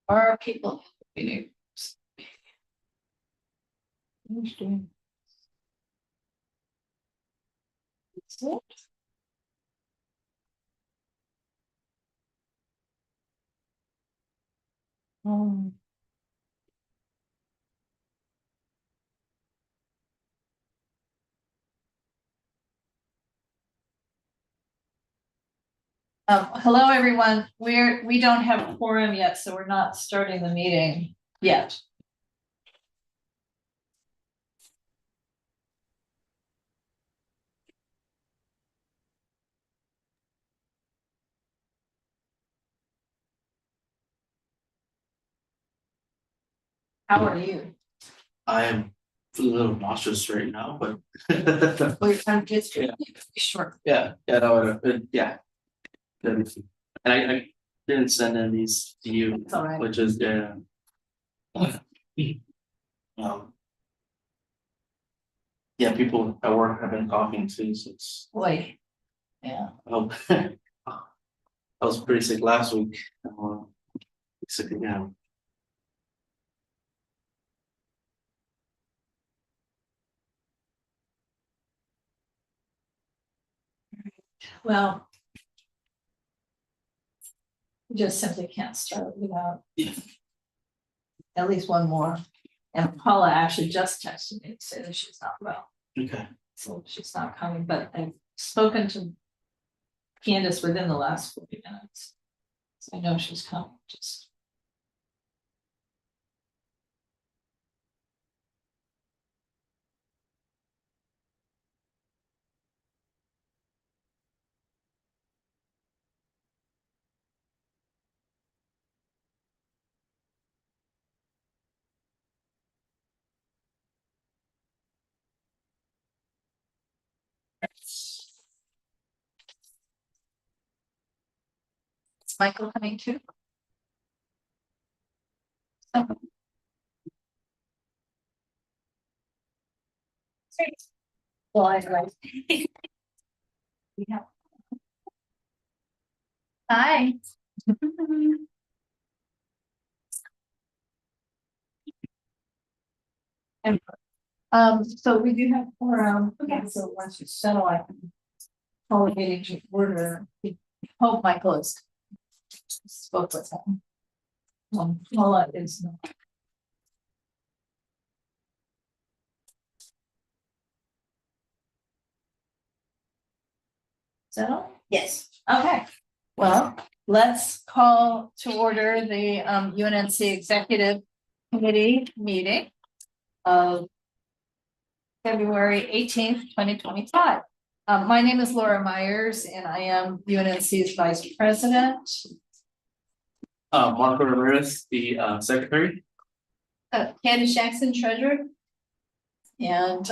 Are people meeting? Who's doing? That's it. Hello, everyone. We don't have a quorum yet, so we're not starting the meeting yet. How are you? I am a little nauseous right now, but I'm just short. yeah, that would have been, yeah. And I didn't send in these to you, It's all right. which is yeah, people at work have been coughing too, so it's Boy, yeah. I was pretty sick last week. Sick again. Well, we just simply can't start without at least one more. And Paula actually just texted me to say that she's not well, Okay. so she's not coming, but I've spoken to Candace within the last 40 minutes. So I know she's coming, just. Is Michael coming too? Well, I like. Yeah. Hi. And, so we do have quorum, okay, so once you settle, I can call the meeting to order. We hope Michael is spoke with him. Paula is not. Settle? Yes. Okay, well, let's call to order the UNNC Executive Committee meeting of February 18th, 2025. My name is Laura Myers, and I am UNNC's Vice President. Marco Ramirez, the secretary. Candace Jackson, Treasurer. And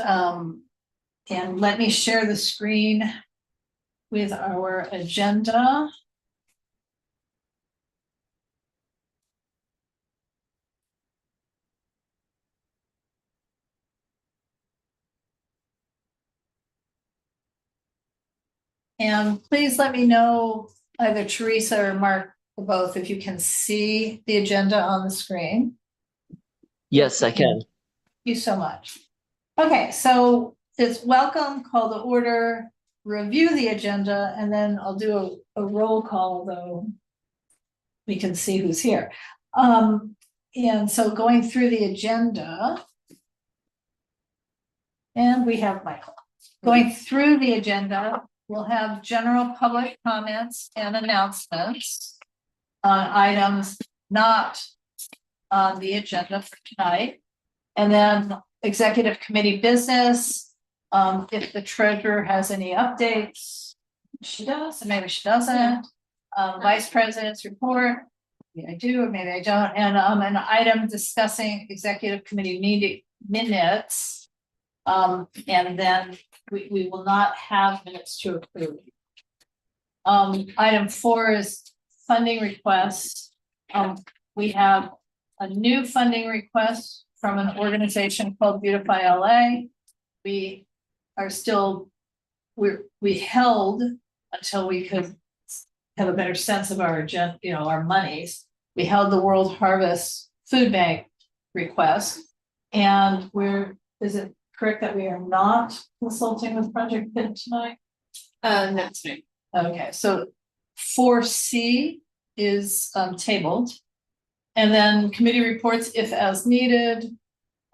let me share the screen with our agenda. And please let me know, either Teresa or Mark, or both, if you can see the agenda on the screen. Yes, I can. Thank you so much. Okay, so it's welcome, call to order, review the agenda, and then I'll do a roll call, though we can see who's here. And so going through the agenda, and we have Michael. Going through the agenda, we'll have general public comments and announcements on items not on the agenda for tonight. And then executive committee business. If the treasurer has any updates, she does, and maybe she doesn't. Vice president's report, maybe I do, or maybe I don't. And an item discussing executive committee meeting minutes. And then we will not have minutes to approve. Item 4 is funding requests. We have a new funding request from an organization called Beautify LA. We are still, we held until we could have a better sense of our agenda, our monies. We held the World Harvest Food Bank request. And is it correct that we are not consulting with Project Pit tonight? That's right. Okay, so 4C is tabled. And then committee reports if as needed,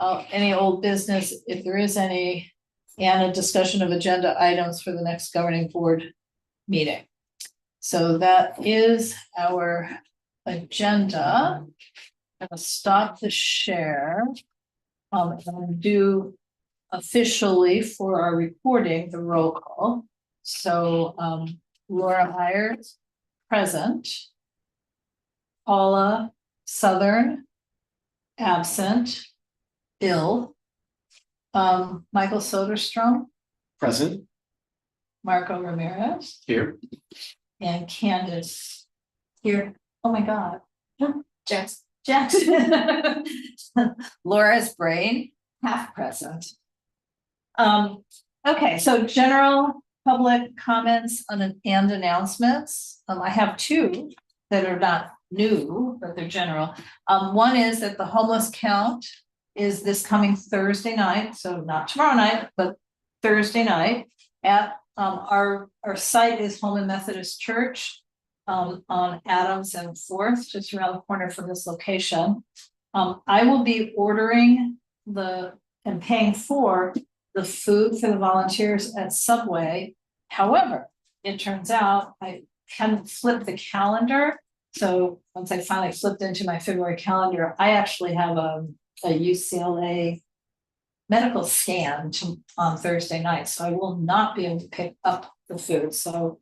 any old business, if there is any, and a discussion of agenda items for the next governing board meeting. So that is our agenda. I'm gonna stop the share. And do officially for our recording the roll call. So Laura Myers, present. Paula Southern, absent. Bill. Michael Soderstrom, Present Marco Ramirez, here. and Candace here. Oh my God. Jackson. Jackson. Laura's brain, half present. Okay, so general public comments and announcements. I have two that are not new, but they're general. One is that the homeless count is this coming Thursday night, so not tomorrow night, but Thursday night at our site is Holman Methodist Church on Adams and Fourth, just around the corner from this location. I will be ordering and paying for the food for the volunteers at Subway. However, it turns out I hadn't flipped the calendar. So once I finally flipped into my February calendar, I actually have a UCLA medical scan on Thursday night. So I will not be able to pick up the food. So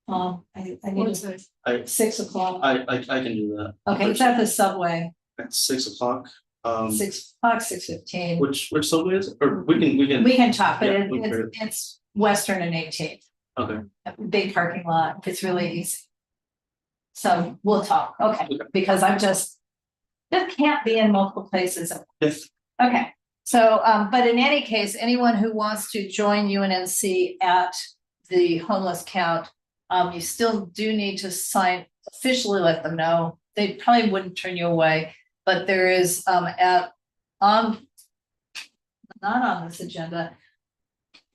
I need to 6 o'clock. I can do that. Okay, it's at the Subway, At 6 o'clock. 6 o'clock, 6:15. Which subway is it? Or we can. We can talk, but Yeah, we can. it's Western and 18th. Okay. Big parking lot. It's really easy. So we'll talk. Okay, because I'm just can't be in multiple places. Yes. Okay, so but in any case, anyone who wants to join UNNC at the homeless count, you still do need to officially let them know. They probably wouldn't turn you away, but there is not on this agenda.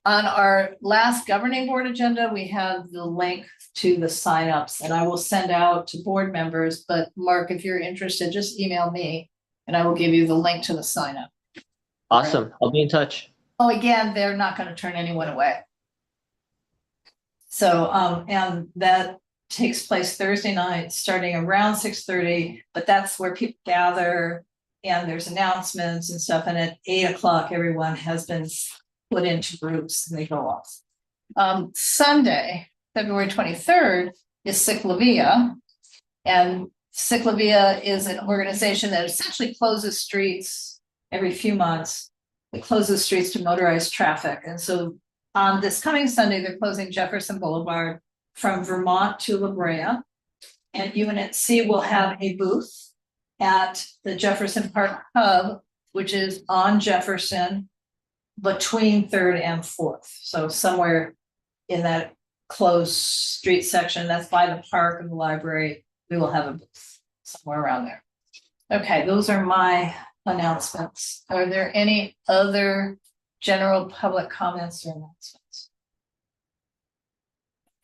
On our last governing board agenda, we have the link to the signups, and I will send out to board members. But Mark, if you're interested, just email me and I will give you the link to the sign up. Awesome. I'll be in touch. Oh, again, they're not going to turn anyone away. So, and that takes place Thursday night, starting around 6:30, but that's where people gather and there's announcements and stuff. And at 8 o'clock, everyone has been put into groups and they go off. Sunday, February 23rd is Ciclavia. And Ciclavia is an organization that essentially closes streets every few months. It closes streets to motorized traffic. And so on this coming Sunday, they're closing Jefferson Boulevard from Vermont to La Brea. And UNNC will have a booth at the Jefferson Park Hub, which is on Jefferson between 3rd and 4th. So somewhere in that closed street section that's by the park and the library, we will have a booth somewhere around there. Okay, those are my announcements. Are there any other general public comments or announcements?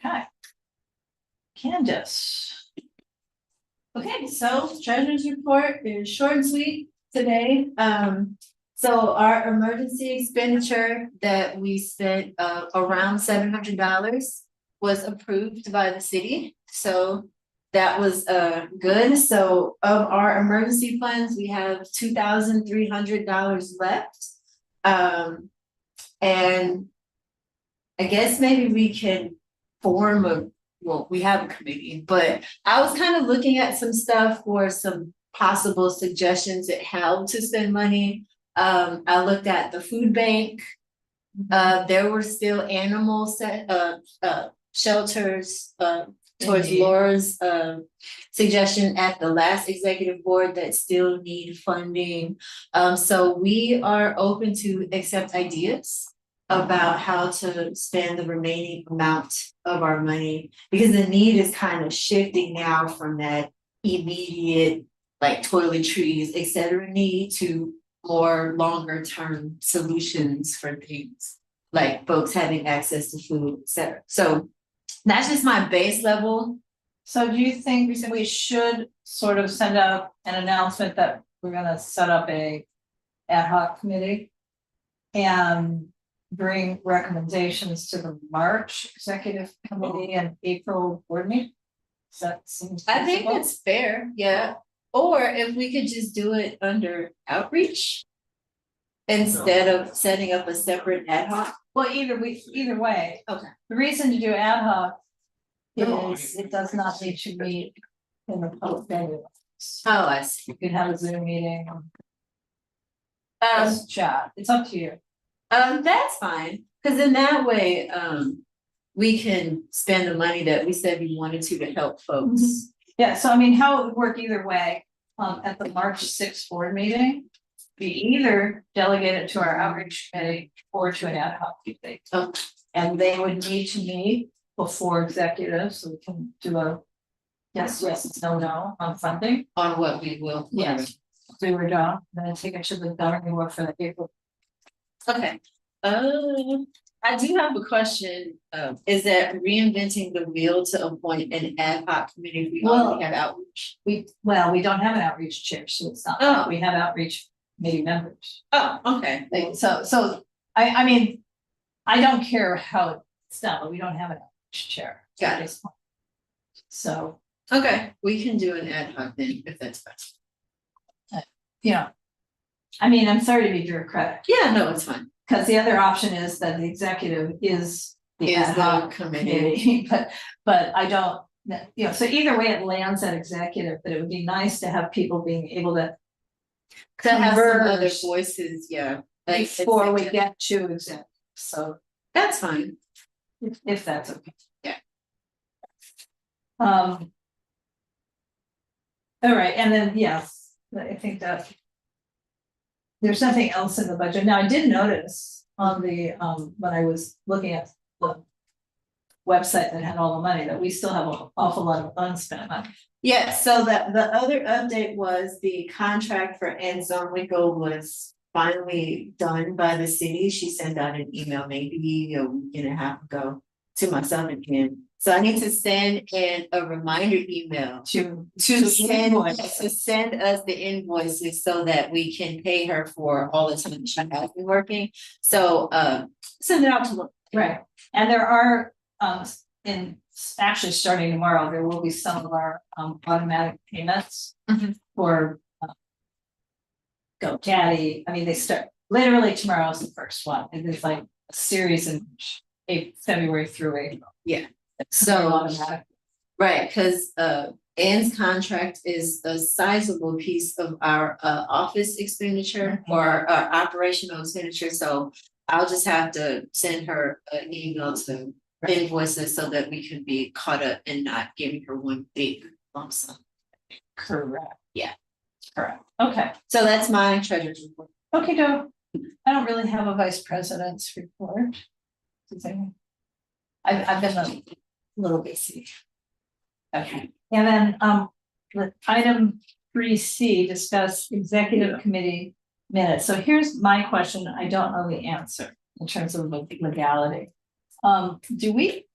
Okay. Candace. Okay, so treasurer's report is short and sweet today. So our emergency expenditure that we spent around $700 was approved by the city. So that was good. So of our emergency funds, we have $2,300 left. And I guess maybe we can form we have a committee, but I was kind of looking at some stuff for some possible suggestions at how to spend money. I looked at the food bank. There were still animal shelters towards Indeed. Laura's suggestion at the last executive board that still need funding. So we are open to accept ideas. about how to spend the remaining amount of our money. Because the need is kind of shifting now from that immediate, like toiletries, et cetera, need to more longer term solutions for things. Like folks having access to food, et cetera. So that's just my base level. So do you think we should sort of send out an announcement that we're gonna set up a ad hoc committee? And bring recommendations to the March executive committee and April board meeting? Does that seem I think feasible? it's fair, yeah. Or if we could just do it under outreach. Instead of setting up a separate ad hoc. Well, either way. Okay. The reason to do ad hoc is it does not need to meet in the public venue. Oh, I see. You could have a Zoom meeting, Um, just chat, it's up to you. That's fine, cause in that way, we can spend the money that we said we wanted to help folks. Yeah, so I mean, how it would work either way, at the March 6th board meeting. We either delegate it to our outreach committee or to an ad hoc committee. Oh. And they would need to meet before executive, so we can do a yes, no on funding. On what we will. Yes. We were done, then take it to the governing board for the April. Okay, I do have a question, is that reinventing the wheel to appoint an ad hoc committee if we already have outreach? We don't have an outreach chair, so it's not, Oh. we have outreach committee members. Oh, okay, So I mean, I don't care how it's done, but we don't have an outreach chair. Got at it. this point. So, okay, we can do an ad hoc then, if that's best. you know, I mean, I'm sorry to be bureaucratic, Yeah, no, it's fine. because the other option is that the executive is the Is ad the hoc committee. committee, but I don't, so either way it lands at executive, but it would be nice to have people being able to To have some other converge voices, yeah. Like, before we get to executive, so That's fine. if that's okay. Yeah. All right, and then, yes, I think that. There's nothing else in the budget. Now, I did notice on the, when I was looking at the. Website that had all the money, that we still have an awful lot of unspent money. Yeah, so the other update was the contract for Ann Zonwickel was finally done by the city. She sent out an email maybe a week and a half ago to myself and Ken. So I need to send in a reminder email To to send us the invoices so that we can pay her for all the time she has been working. So send it out to. Right, and there are, actually starting tomorrow, there will be some of our, automatic payments. Mhm. For. GoDaddy, I mean, they start, literally tomorrow is the first one, it is like a series in February through April. Yeah. So So, automatic. right, because Ann's contract is a sizable piece of our office expenditure or our operational expenditure, so I'll just have to send her an email to invoices so that we can be caught up and not giving her one big lump sum. Correct. Yeah. Correct, okay, So that's my treasurer's report. okay, Joe. I don't really have a vice president's report. Does anyone? I've been a little busy. Okay, and then, the item 3C, discuss executive committee minutes. So here's my question, I don't know the answer in terms of legality. Do we,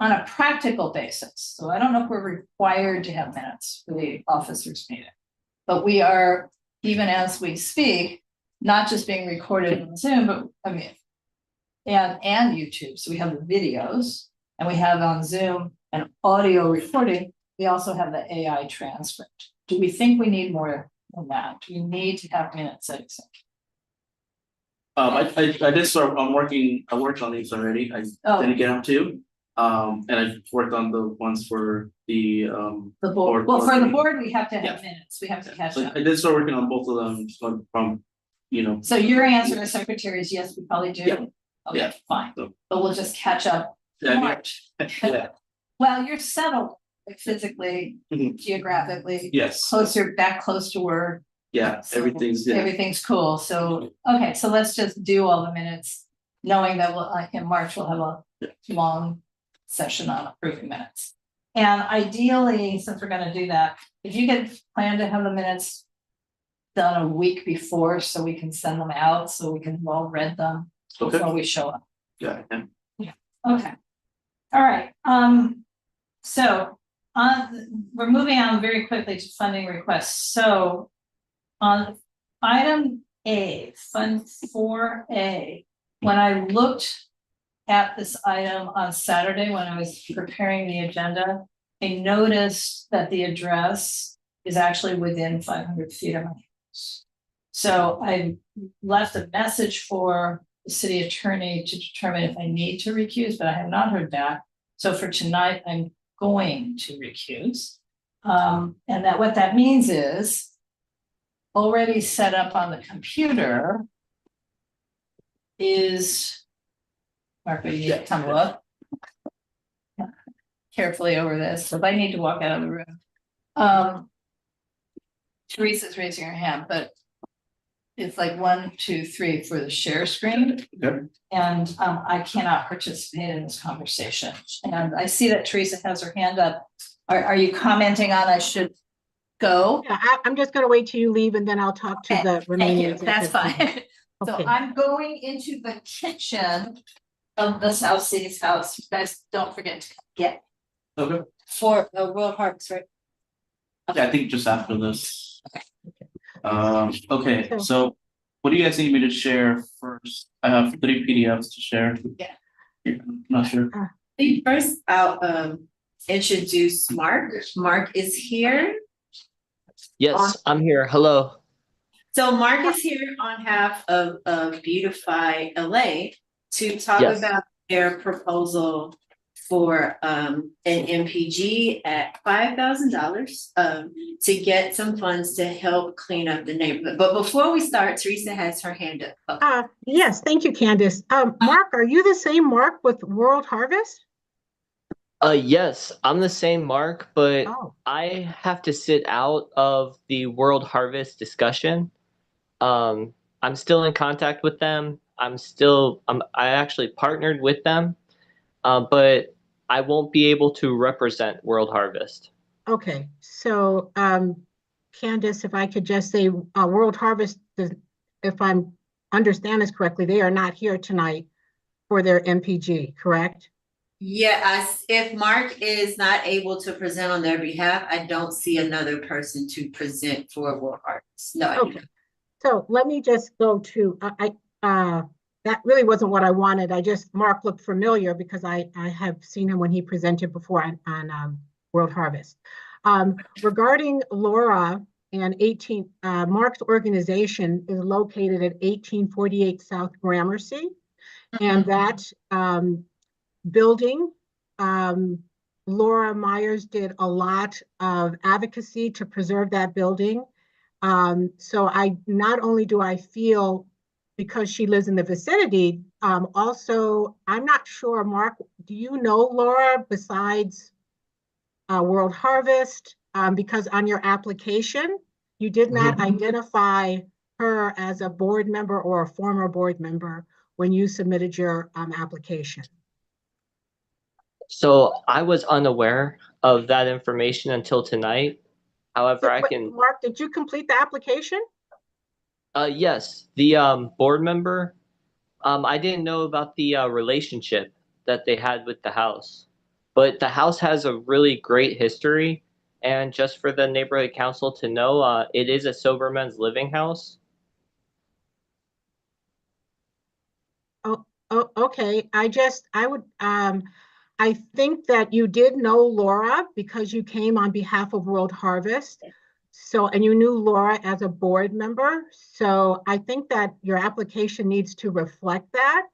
on a practical basis, so I don't know if we're required to have minutes for the officers meeting. But we are, even as we speak, not just being recorded on Zoom, but I mean. And YouTube, so we have the videos and we have on Zoom an audio recording, we also have the AI transcript. Do we think we need more than that? Do we need to have minutes at executive? I did start, I worked on these already, I Oh, didn't get up to. And I worked on the ones for the, the board, well, for the board, we have to have Yeah. minutes, we have to catch so up. I did start working on both of them from, you know, So your answer as secretary is yes, we probably do? Yeah. Okay, Yeah. fine, So- but we'll just catch up yeah, March. yeah, Well, you're settled physically, Mhm. geographically, yes, closer, back close to work. yeah, So everything's, yeah, Everything's cool, so, okay, so let's just do all the minutes knowing that in March we'll have a long session on approving minutes. And ideally, since we're gonna do that, if you could plan to have the minutes done a week before, so we can send them out, so we can have all read them Okay. before we show up. Yeah, yeah. Okay. All right, so we're moving on very quickly to funding requests. So on item A, Fund 4A, when I looked at this item on Saturday when I was preparing the agenda, I noticed that the address is actually within 500 feet of my house. So I left a message for the city attorney to determine if I need to recuse, but I have not heard back. So for tonight, I'm going to recuse. And that what that means is already set up on the computer is, Mark, will you come look carefully over this, so if I need to walk out of the room. Teresa's raising her hand, but it's like 1, 2, 3 for the share screen. Okay. And I cannot participate in this conversation. And I see that Teresa has her hand up. Are you commenting on I should go? Yeah, I'm just gonna wait till you leave and then I'll talk to Okay, the remaining. Thank you, that's executive team. fine. So Okay. I'm going into the kitchen of the South City's house. You guys don't forget to get Okay. for the World Harvest, right? Yeah, I think just after this. Okay. Okay, so what do you guys need me to share first? I have 3 PDFs to share. Yeah. I'm not sure. First, I'll introduce Mark. Mark is here. Yes, I'm here. Hello. So Mark is here on behalf of Beautify LA to talk Yes. about their proposal for an MPG at $5,000 to get some funds to help clean up the neighborhood. But before we start, Teresa has her hand up. Yes, thank you, Candace. Mark, are you the same Mark with World Harvest? Yes, I'm the same Mark, but Oh, I have to sit out of the World Harvest discussion. I'm still in contact with them. I actually partnered with them, but I won't be able to represent World Harvest. okay. So, Candace, if I could just say, World Harvest, if I'm understand this correctly, they are not here tonight for their MPG, correct? Yeah, if Mark is not able to present on their behalf, I don't see another person to present for World Harvest. No, I do Okay. not. So let me just go to, that really wasn't what I wanted. Mark looked familiar because I have seen him when he presented before on World Harvest. Regarding Laura and Mark's organization is located at 1848 South Gramercy. And that building, Laura Myers did a lot of advocacy to preserve that building. So not only do I feel because she lives in the vicinity, also, I'm not sure, Mark, do you know Laura besides World Harvest? Because on your application, you did not identify her as a board member or a former board member when you submitted your application. So I was unaware of that information until tonight. However, I can. Mark, did you complete the application? Yes, the board member. I didn't know about the relationship that they had with the house, but the house has a really great history. And just for the neighborhood council to know, it is a sober men's living house. Oh, okay. I think that you did know Laura because you came on behalf of World Harvest. So, and you knew Laura as a board member. So I think that your application needs to reflect that.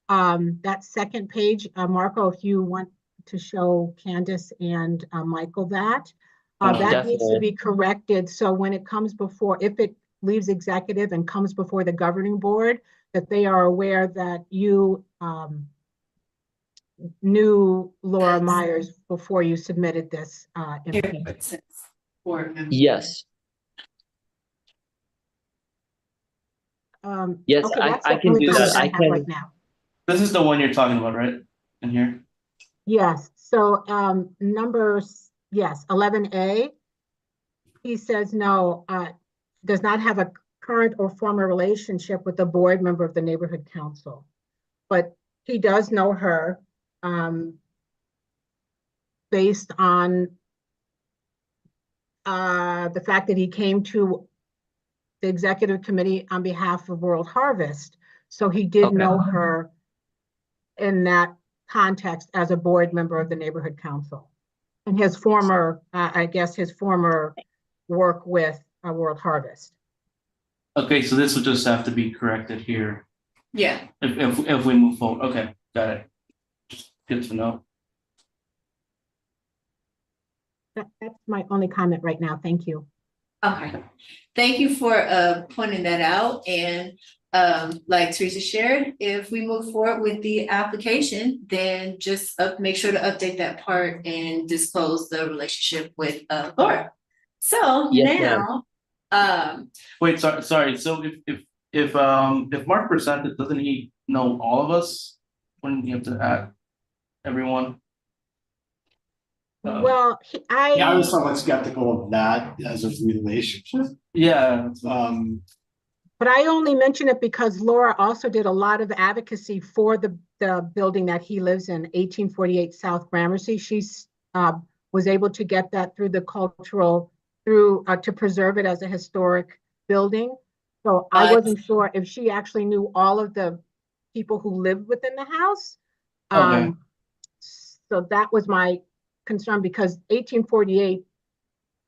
That second page, Marco, if you want to show Candace and Michael that. That needs to be corrected. So when it comes before, if it leaves executive and comes before the governing board, that they are aware that you knew Laura Myers before you submitted this information. Yes. Yes, Okay, I can do that. I can. right now. This is the one you're talking about, right? In here? Yes, so numbers, yes, 11A, he says no, does not have a current or former relationship with the board member of the neighborhood council. But he does know her based on the fact that he came to the executive committee on behalf of World Harvest. So he did Okay. know her in that context as a board member of the neighborhood council. And his former, I guess his former work with World Harvest. Okay, so this would just have to be corrected here Yeah, if we move forward. Okay, got it. Just good to know. That's my only comment right now. Thank you. okay. Thank you for pointing that out, and like Teresa shared, if we move forward with the application, then just make sure to update that part and disclose the relationship with Laura. So Yes, ma'am. now, Wait, sorry. So if Mark presented, doesn't he know all of us? Wouldn't he have to add everyone? Well, Yeah, I was somewhat skeptical of that as a relationship. Yeah. but I only mention it because Laura also did a lot of advocacy for the building that he lives in, 1848 South Gramercy. She's was able to get that through the cultural, to preserve it as a historic building. So I wasn't sure if she actually knew all of the people who lived within the house. Okay. So that was my concern, because 1848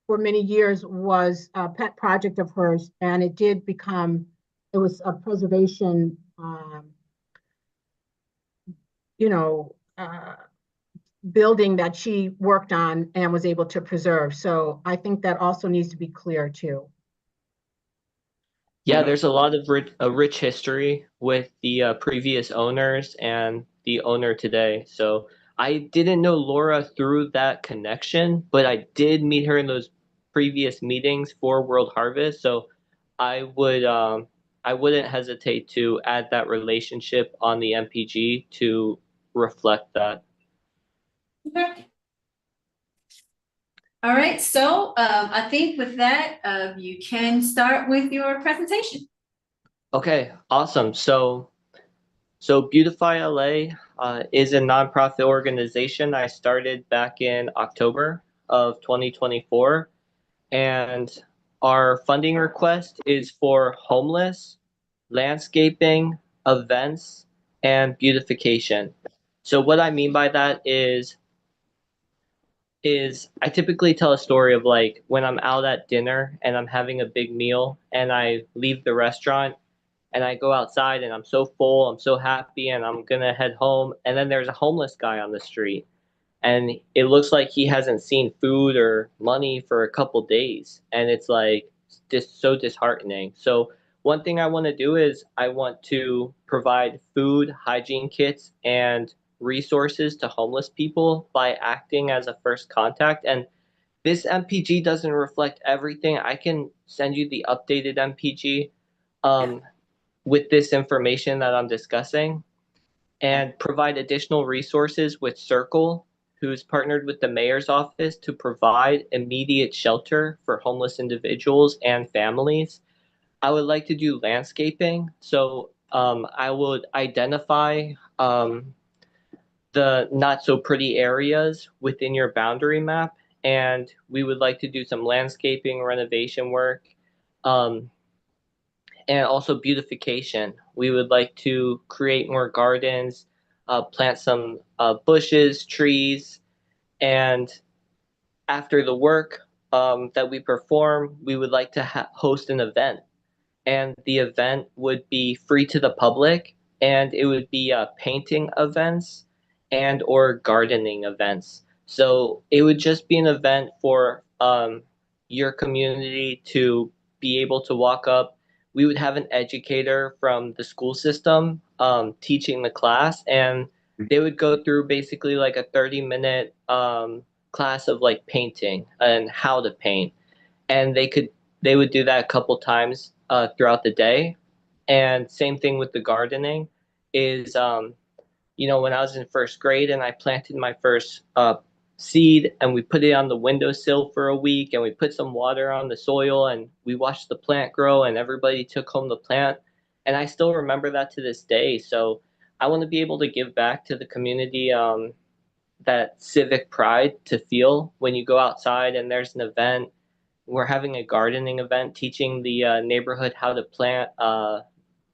for many years was a pet project of hers, and it did become, it was a preservation, you know, building that she worked on and was able to preserve. So I think that also needs to be clear too. Yeah, there's a lot of rich history with the previous owners and the owner today. So I didn't know Laura through that connection, but I did meet her in those previous meetings for World Harvest. So I would I wouldn't hesitate to add that relationship on the MPG to reflect that. okay. All right, so I think with that, you can start with your presentation. Okay, awesome. So Beautify LA is a nonprofit organization I started back in October of 2024, and our funding request is for homeless, landscaping, events, and beautification. So what I mean by that is I typically tell a story of like when I'm out at dinner and I'm having a big meal and I leave the restaurant and I go outside and I'm so full, I'm so happy, and I'm gonna head home. And then there's a homeless guy on the street, and it looks like he hasn't seen food or money for a couple days, and it's like just so disheartening. So one thing I want to do is I want to provide food, hygiene kits, and resources to homeless people by acting as a first contact. And this MPG doesn't reflect everything. I can send you the updated MPG. With this information that I'm discussing, and provide additional resources with Circle, who's partnered with the mayor's office to provide immediate shelter for homeless individuals and families. I would like to do landscaping. So I would identify the not so pretty areas within your boundary map, and we would like to do some landscaping renovation work. Um, and also beautification. We would like to create more gardens, plant some bushes, trees, and after the work that we perform, we would like to host an event. And the event would be free to the public, and it would be painting events and or gardening events. So it would just be an event for your community to be able to walk up. We would have an educator from the school system teaching the class, and they would go through basically like a 30-minute class of like painting and how to paint. And they would do that a couple times throughout the day. And same thing with the gardening is when I was in first grade and I planted my first seed, and we put it on the windowsill for a week, and we put some water on the soil, and we watched the plant grow, and everybody took home the plant. And I still remember that to this day. So I want to be able to give back to the community, that civic pride to feel when you go outside and there's an event. We're having a gardening event teaching the neighborhood how to plant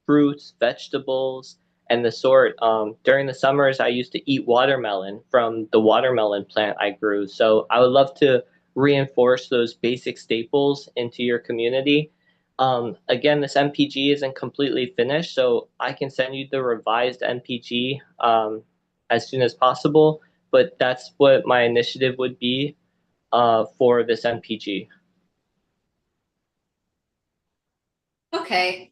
fruits, vegetables, and the sort. During the summers, I used to eat watermelon from the watermelon plant I grew. So I would love to reinforce those basic staples into your community. Again, this MPG isn't completely finished, so I can send you the revised MPG as soon as possible. But that's what my initiative would be for this MPG. Okay,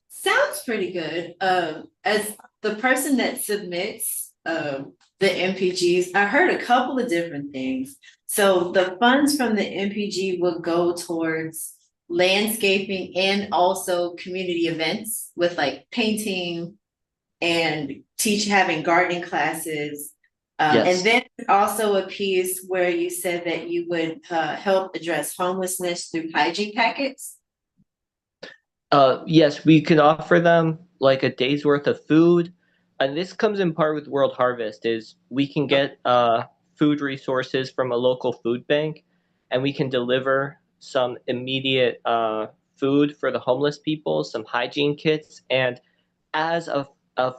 sounds pretty good. As the person that submits the MPGs, I heard a couple of different things. So the funds from the MPG will go towards landscaping and also community events with like painting and having gardening classes. Yes. And then also a piece where you said that you would help address homelessness through hygiene packets. Yes, we could offer them like a day's worth of food. And this comes in part with World Harvest is we can get food resources from a local food bank, and we can deliver some immediate food for the homeless people, some hygiene kits. And as a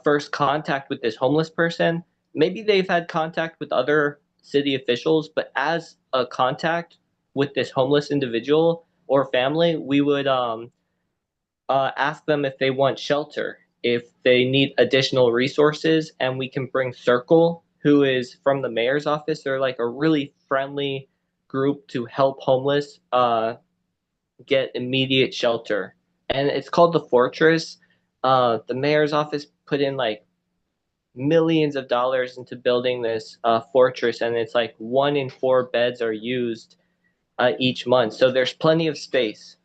first contact with this homeless person, maybe they've had contact with other city officials, but as a contact with this homeless individual or family, we would ask them if they want shelter, if they need additional resources, and we can bring Circle, who is from the mayor's office. They're like a really friendly group to help homeless get immediate shelter. And it's called the Fortress. The mayor's office put in like millions of dollars into building this fortress, and it's like 1 in 4 beds are used each month. So there's plenty of space.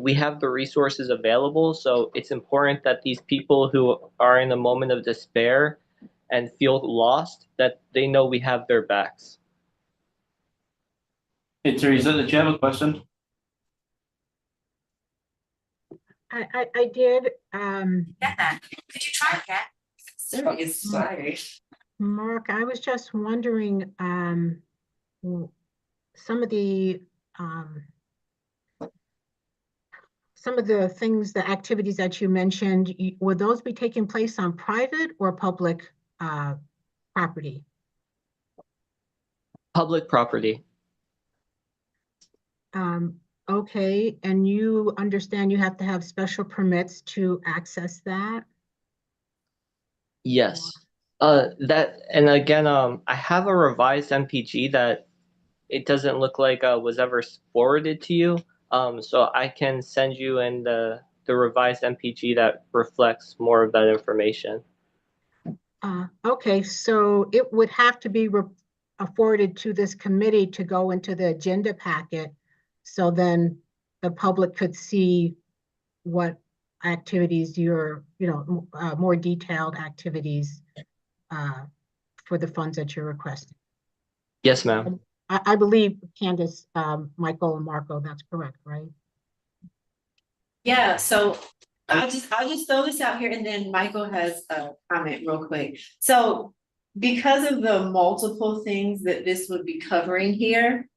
We have the resources available, so it's important that these people who are in a moment of despair and feel lost, that they know we have their backs. Hey, Teresa, did you have a question? I did, Could you try that? Sorry. Mark, I was just wondering, some of the things, the activities that you mentioned, would those be taking place on private or public property? Public property. Okay, and you understand you have to have special permits to access that? Yes. And again, I have a revised MPG that it doesn't look like was ever forwarded to you. So I can send you in the revised MPG that reflects more of that information. Okay, so it would have to be forwarded to this committee to go into the agenda packet. So then the public could see what activities you're, more detailed activities for the funds that you're requesting. Yes, ma'am. I believe Candace, Michael and Marco, that's correct, right? Yeah, so I'll just throw this out here and then Michael has a comment real quick. So because of the multiple things that this would be covering here,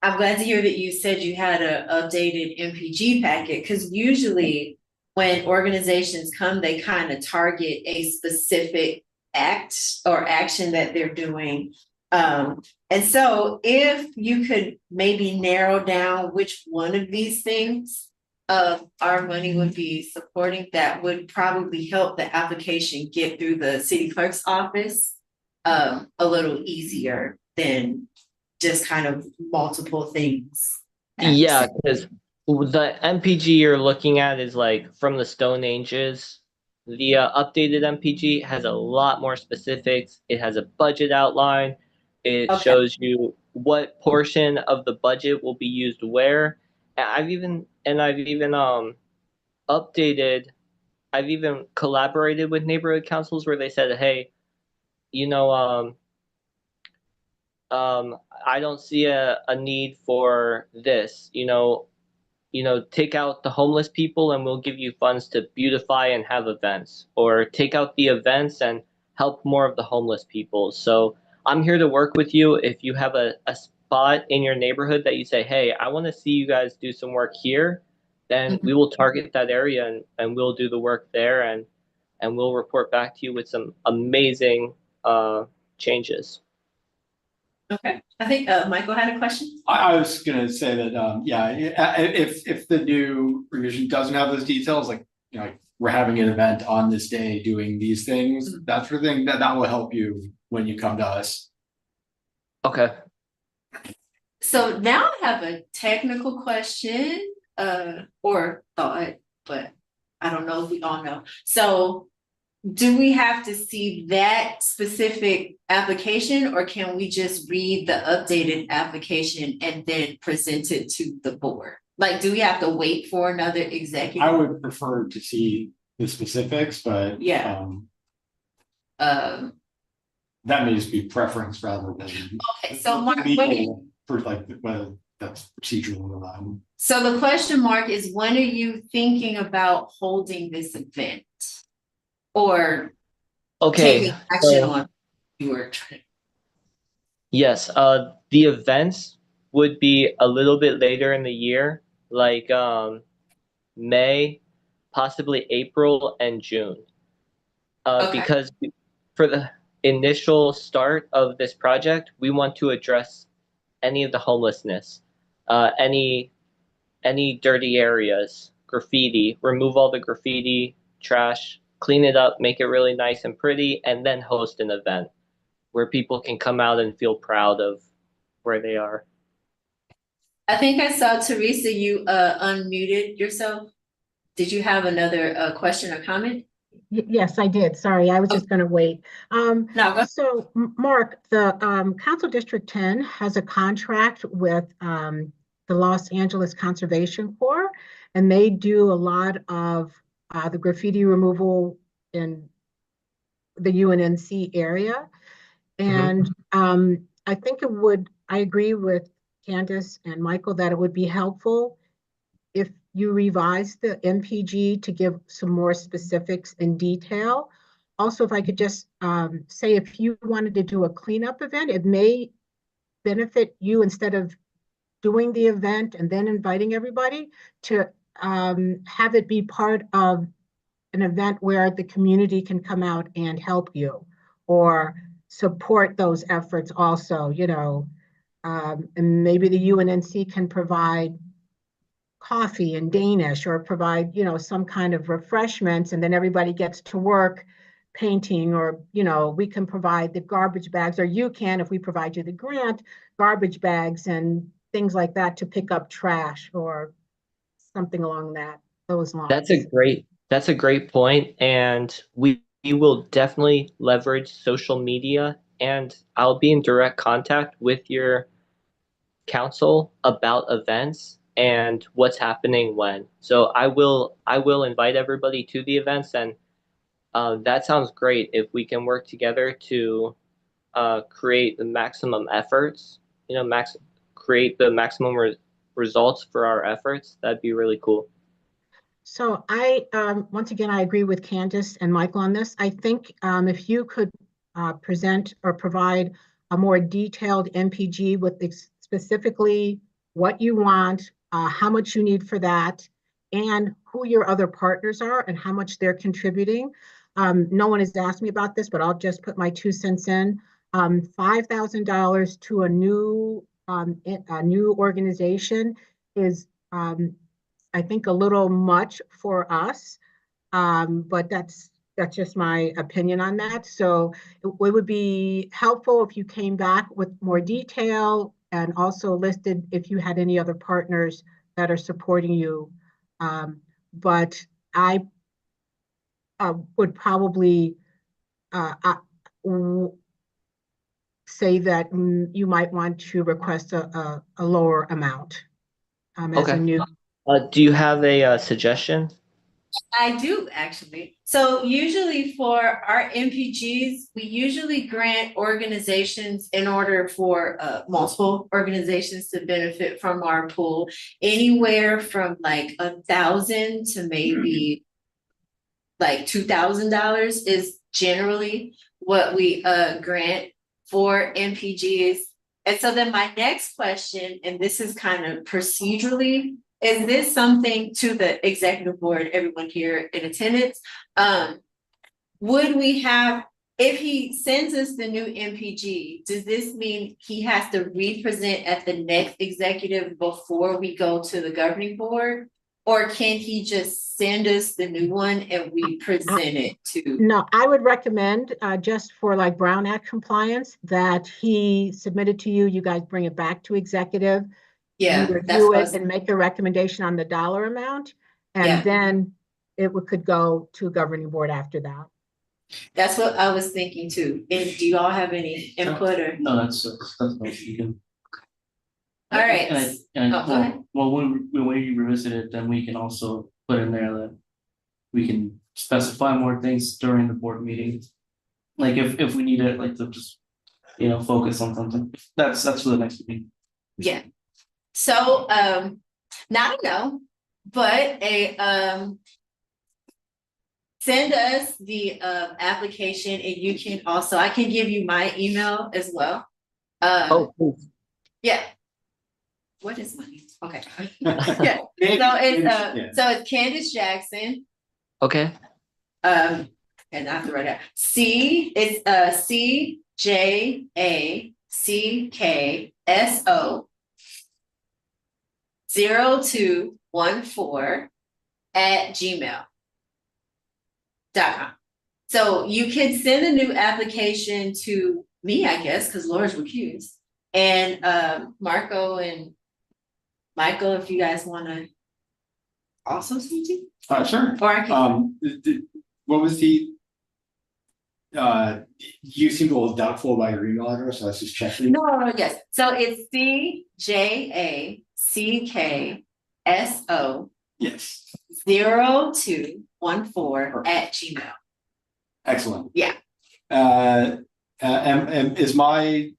I'm glad to hear that you said you had a updated MPG packet, because usually when organizations come, they kind of target a specific act or action that they're doing. And so if you could maybe narrow down which one of these things our money would be supporting, that would probably help the application get through the city clerk's office a little easier than just kind of multiple things. Yeah, because the MPG you're looking at is like from the Stone Ages. The updated MPG has a lot more specifics. It has a budget outline. It shows you what portion of the budget will be used where. I've even updated I've even collaborated with neighborhood councils where they said, hey, you know, I don't see a need for this, take out the homeless people and we'll give you funds to beautify and have events, or take out the events and help more of the homeless people. So I'm here to work with you. If you have a spot in your neighborhood that you say, hey, I want to see you guys do some work here, then we will target that area and we'll do the work there, and we'll report back to you with some amazing changes. Okay, I think Michael had a question. I was gonna say that, yeah, if the new revision doesn't have those details, like, like we're having an event on this day doing these things, that sort of thing, that will help you when you come to us. Okay. So now I have a technical question, or thought, but I don't know if we all know. So do we have to see that specific application, or can we just read the updated application and then present it to the board? Like, do we have to wait for another executive? I would prefer to see the specifics, but. Yeah. That may just be preference rather than. Okay, so Mark, legal, for like, whether that's procedural. So the question mark is, when are you thinking about holding this event? Or taking action on your trip? Yes, the events would be a little bit later in the year, like May, possibly April and June. Okay. Because for the initial start of this project, we want to address any of the homelessness, any dirty areas, graffiti, remove all the graffiti, trash, clean it up, make it really nice and pretty, and then host an event where people can come out and feel proud of where they are. I think I saw Teresa, you unmuted yourself. Did you have another question or comment? Yes, I did. Sorry, I was just going to wait. No, go. So, Mark, the Council District 10 has a contract with the Los Angeles Conservation Corps, and they do a lot of the graffiti removal in the UNNC area. And I think I agree with Candace and Michael that it would be helpful if you revise the MPG to give some more specifics and detail. Also, if I could just say, if you wanted to do a cleanup event, it may benefit you, instead of doing the event and then inviting everybody, to have it be part of an event where the community can come out and help you or support those efforts also, and maybe the UNNC can provide coffee in Danish, or provide, some kind of refreshments, and then everybody gets to work painting, or, we can provide the garbage bags, or you can, if we provide you the grant, garbage bags and things like that to pick up trash or something along those lines. That's a great point, and we will definitely leverage social media, and I'll be in direct contact with your council about events and what's happening when. So I will invite everybody to the events, and that sounds great. If we can work together to create the maximum efforts, create the maximum results for our efforts, that'd be really cool. So once again, I agree with Candace and Michael on this. I think if you could present or provide a more detailed MPG with specifically what you want, how much you need for that, and who your other partners are and how much they're contributing. No one has asked me about this, but I'll just put my 2 cents in. $5,000 to a new organization is, I think, a little much for us, but that's just my opinion on that. So it would be helpful if you came back with more detail, and also listed if you had any other partners that are supporting you. But I would probably say that you might want to request a lower amount as a new. Do you have a suggestion? I do actually. So usually for our MPGs, we usually grant organizations in order for multiple organizations to benefit from our pool, anywhere from like 1,000 to maybe like $2,000 is generally what we grant for MPGs. And so then my next question, and this is kind of procedurally, is this something to the executive board, everyone here in attendance? Would we have, if he sends us the new MPG, does this mean he has to represent at the next executive before we go to the governing board? Or can he just send us the new one and we present it to? No, I would recommend, just for like Brown Act compliance, that he submitted to you, you guys bring it back to executive. Yeah, You that's review what I it was- and make a recommendation on the dollar amount, Yeah. and then could go to governing board after that. That's what I was thinking too. And do you all have any input or? No, that's no, you can. All right. And Oh, go ahead. well, when we revisit it, then we can also put in there that we can specify more things during the board meeting. Like if we need it, like to just, focus on something, that's for the next meeting. Yeah. So, not a no, but send us the application, and you can also, I can give you my email as well. Oh, please. Yeah. What is my, okay. Yeah, so it's Candace Jackson, Okay. and I have to write out, it's CJACKSO 0214 @gmail.com. So you can send a new application to me, I guess, because Laura's recused, and Marco and Michael, if you guys want to also send it, Sure. or I can. What was the? You seemed a little doubtful about your email address, so let's just check. No, yes. So it's CJACKSO Yes. 0214 @gmail. Excellent. Yeah. And is my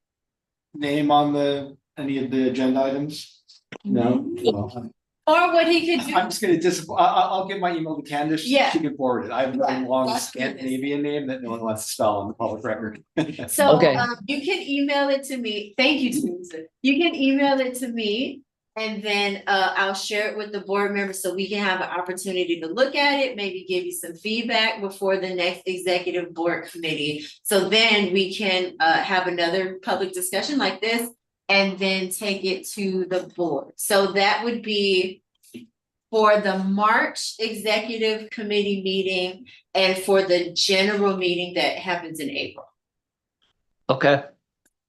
name on any of the agenda items? No. Well, Or what he could do. I'm just gonna I'll give my email to Candace. Yeah. She can forward it. I have a very Yeah, long that's Scandinavian name that no one wants to spell on the public record. So Okay. you can email it to me. Thank you, Teresa. You can email it to me, and then I'll share it with the board members so we can have an opportunity to look at it, maybe give you some feedback before the next executive board committee. So then we can have another public discussion like this and then take it to the board. So that would be for the March executive committee meeting and for the general meeting that happens in April. Okay.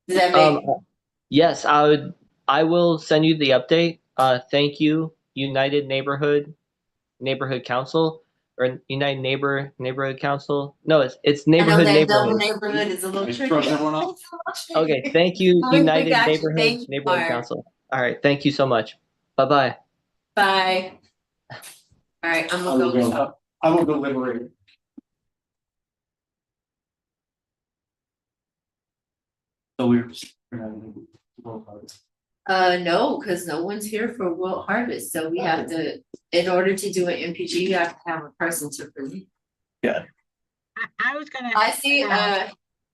Does that make? Yes, I will send you the update. Thank you, United Neighborhood Council, or United Neighborhood Council. No, it's Neighborhood I know that double Neighborhood. neighborhood is a little It tricky. throws everyone off. Okay, thank you, We United got you. Neighborhood Thank you, Mark. Council. All right, thank you so much. Bye-bye. Bye. All right, I'm I gonna go. will go liberate. So we're. No, because no one's here for World Harvest, so we have to, in order to do an MPG, you have to have a person to present. I was gonna. I see,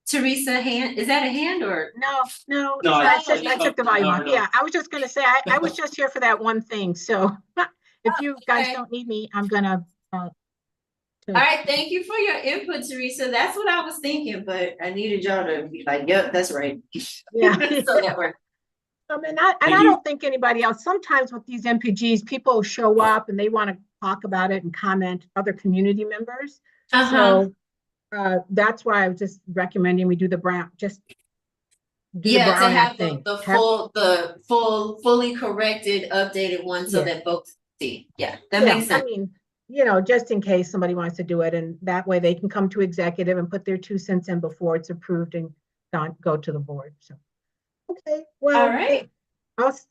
Teresa hand, is that a hand or? No, No, I took the volume off. no. Yeah, I was just gonna say, I was just here for that one thing, so if you guys Okay. don't need me, I'm gonna. All right, thank you for your input, Teresa. That's what I was thinking, but I needed y'all to be like, yep, that's right. Yeah. So that worked. I mean, Thank I you. don't think anybody else, sometimes with these MPGs, people show up and they want to talk about it and comment, other community members. So that's why I was just recommending we do the Brown, just do the Yeah, to Brown have Act thing. the fully corrected, updated one so Yeah. that folks see. Yeah, that Yeah, makes I sense. mean, just in case somebody wants to do it, and that way they can come to executive and put their 2 cents in before it's approved and go to the board, so. Okay, All well, right.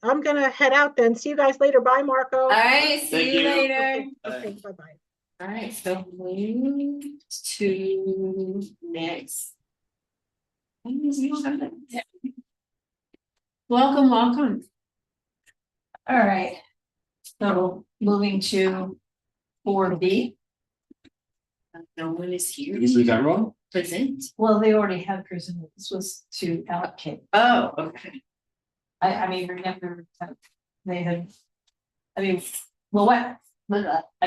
I'm gonna head out then. See you guys later. Bye, Marco. All right, see Thank you you. later. Okay, bye-bye. All right, so move to next. Welcome, welcome. All right. So moving to 4B. No one is here. Is everyone? Present. Well, they already had presented. This was to allocate. Oh, okay. I mean, remember that they had, I mean, well, I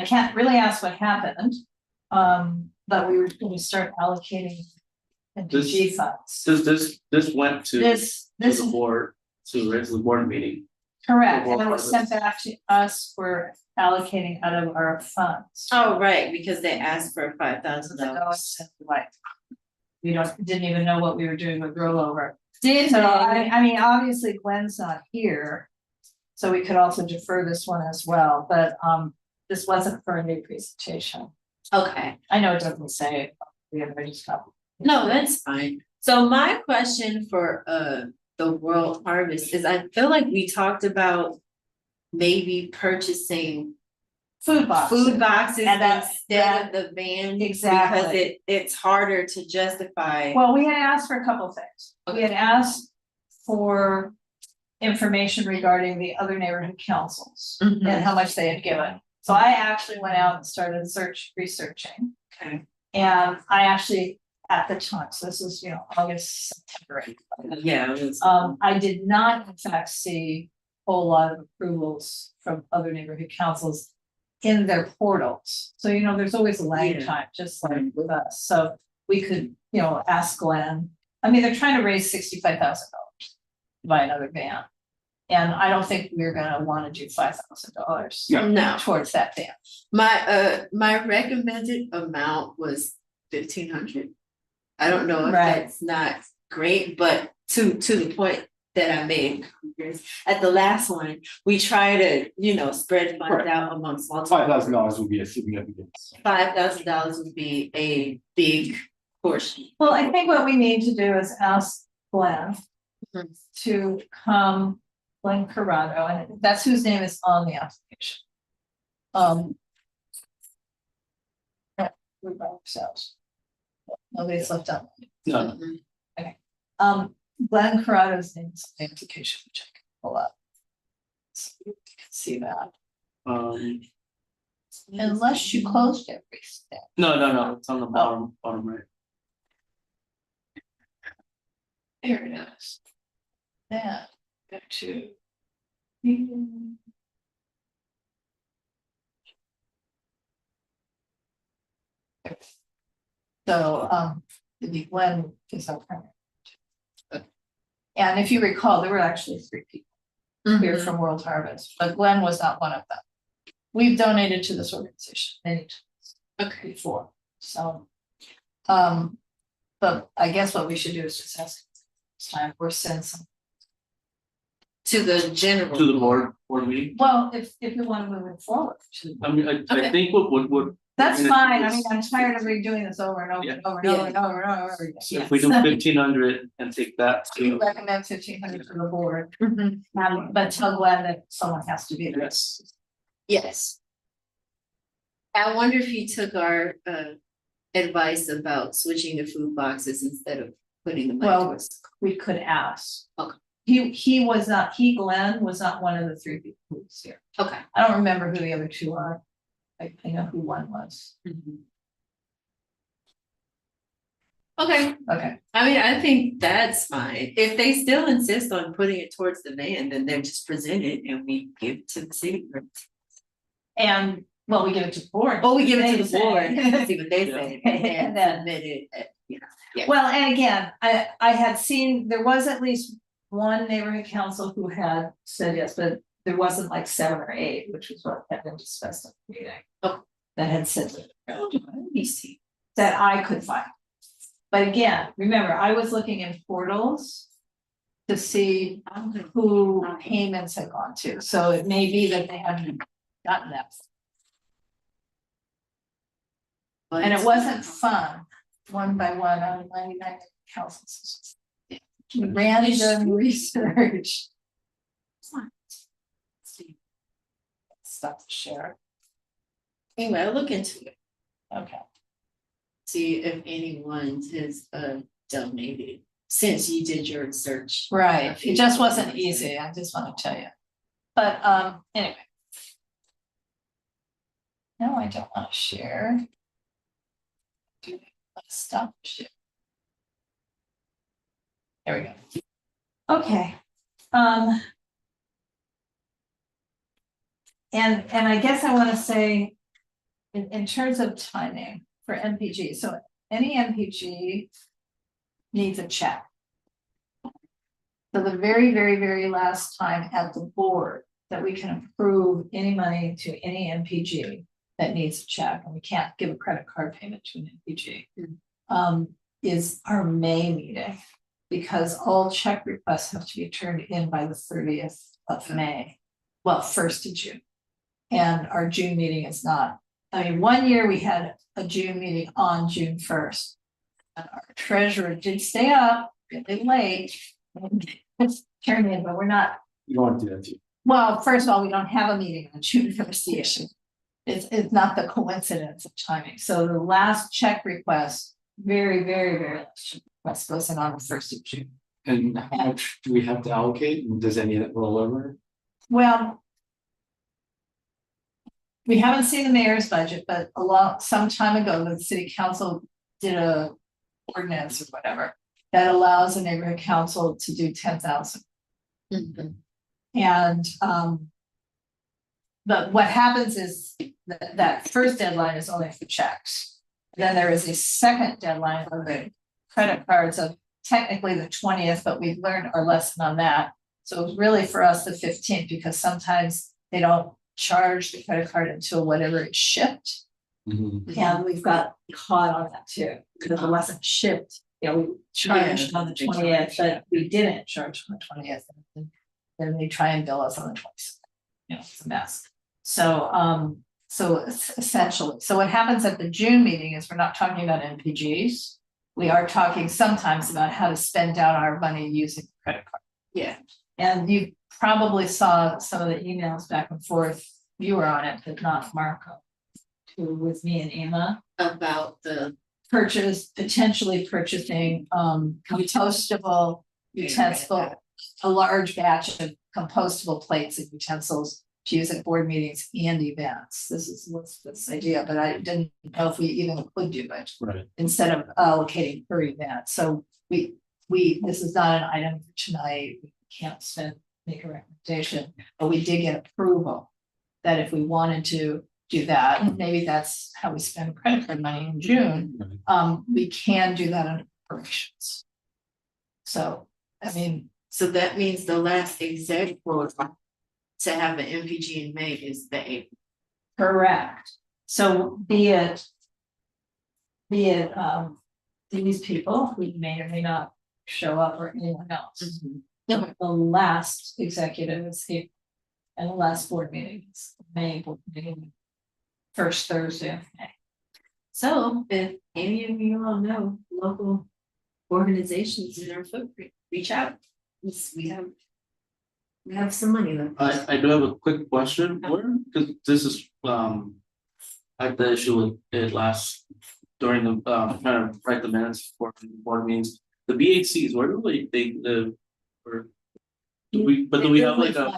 can't really ask what happened. But we were going to start allocating into This- G funds. This went to This the is board, to the regular board meeting. correct, Well, and it was sent back to us for allocating out of our funds. Oh, right, because they asked for $5,000. Like, we didn't even know what we were doing with rollover. Did So I mean, obviously Glenn's not here. So we could also defer this one as well, but this wasn't for a new presentation. Okay. I know it doesn't say we have already stopped. No, that's fine. So my question for the World Harvest is I feel like we talked about maybe purchasing Food boxes. And that's- instead of the van. Exactly. Because it's harder to justify. Well, we had asked for a couple of things. We had asked for information regarding the other neighborhood councils Mhm. and how much they had given. So I actually went out and started researching. Okay. And I actually, at the time, so this is, August, September. Yeah. it was- I did not in fact see a whole lot of approvals from other neighborhood councils in their portals. So, there's always a lag Yeah. time, just like with us. So we could, ask Glenn. I mean, they're trying to raise $65,000 to buy another van. And I don't think we're gonna wanna do $5,000 Yeah. No, towards that van. my recommended amount was 1,500. I don't know if Right. that's not great, but to the point that I made. At the last one, we try to, spread funds Right. out amongst multiple. $5,000 would be a significant. $5,000 would be a big portion. Well, I think what we need to do is ask Glenn Mhm. to come, Glenn Corrado, and that's whose name is on the application. Yeah, we're by ourselves. Nobody's left out. No, Glenn Corrado's name is on the application, which I can pull up. So you can see that, unless you closed everything. no, it's on the bottom right. There it is. Then go to. So, the Glenn is our primary. And if you recall, there were actually 3 people here from World Harvest, but Glenn was not one of them. We've donated to this organization many times before, so. But I guess what we should do is just ask this time or send some. To the general. To the board meeting. Well, if we want to move it forward. I mean, I Okay. think what. That's And fine. I it's- mean, I'm tired of redoing this over and over and over and over and over and over again. So if we do 1,500 and take that We to, recommend 1,500 for the board, Mhm. but tell Glenn that someone has to be there. yes, Yes. I wonder if he took our advice about switching to food boxes instead of putting the money Well, towards. We could ask. Okay. Glenn was not one of the 3 people who was here. Okay. I don't remember who the other 2 are. I know who one was. Okay, Okay, I mean, I think that's fine. If they still insist on putting it towards the van, then they're just present it and we give it to the city. and, well, we give it to the board. Oh, we give it They to the say. board, see what they Yeah. say, And and then- submit it, Well, and again, I had seen, there was at least one neighborhood council who had said yes, but there wasn't like 7 or 8, which was what had been discussed at the meeting. Oh. That had said that I could find. But again, remember, I was looking in portals to see who payments had gone to, so it may be that they haven't gotten that. And it wasn't fun, one by one, on 99 councils. Random research. Stuff to share. Anyway, I'll look into it. Okay. See if anyone has donated since you did your research. Right, it just wasn't easy, I just want to tell you. But anyway. No, I don't want to share. Let's stop share. There we go. Okay. And I guess I want to say, in terms of timing for MPG, so any MPG needs a check. So the very, very, very last time at the board that we can approve any money to any MPG that needs a check, and we can't give a credit card payment to an MPG, is our May meeting. Because all check requests have to be turned in by the 30th of May, well, 1st of June. And our June meeting is not, I mean, one year we had a June meeting on June 1st. And our treasurer did stay up really late. Turned in, but we're not. You don't want to do that too. Well, first of all, we don't have a meeting on June 1st. It's not the coincidence of timing. So the last check request, very, very, very last check request goes in on the 1st of June. And how much do we have to allocate? And does any of that roll over? Well, we haven't seen the mayor's budget, but some time ago, the city council did a ordinance or whatever that allows a neighborhood council to do 10,000. And but what happens is that first deadline is only for checks. Then there is a second deadline for the credit cards of technically the 20th, but we've learned our lesson on that. So it's really for us the 15th, because sometimes they don't charge the credit card until whatever it's shipped. And we've got caught on that too, because it wasn't shipped. You know, we charged on the 20th, but we didn't charge on the 20th. And then they try and bill us on the 27th. You know, it's a mess. So essentially, so what happens at the June meeting is we're not talking about MPGs. We are talking sometimes about how to spend down our money using credit card. Yeah. And you probably saw some of the emails back and forth. You were on it, but not Marco, who was me and Emma. About the Potentially purchasing compostable utensil, a large batch of compostable plates and utensils to use at board meetings and events. What's this idea, but I didn't know if we even could do it. Right. Instead of allocating per event. So this is not an item for tonight. We can't make a recommendation, but we did get approval that if we wanted to do that, and maybe that's how we spend credit card money in June, we can do that under appropriations. So, I mean. So that means the last exact quote to have an MPG in May is the 8th. Correct. So be it these people who may or may not show up, or anyone else. The last executive is April, and the last board meeting is May board meeting, first Thursday of May. So if any of you all know local organizations in our footprint, reach out. We have some money left. I do have a quick question, because this is I had the issue with it last during the trying to write the minutes for board meetings. The BHCs, where do they live? Or do we have like a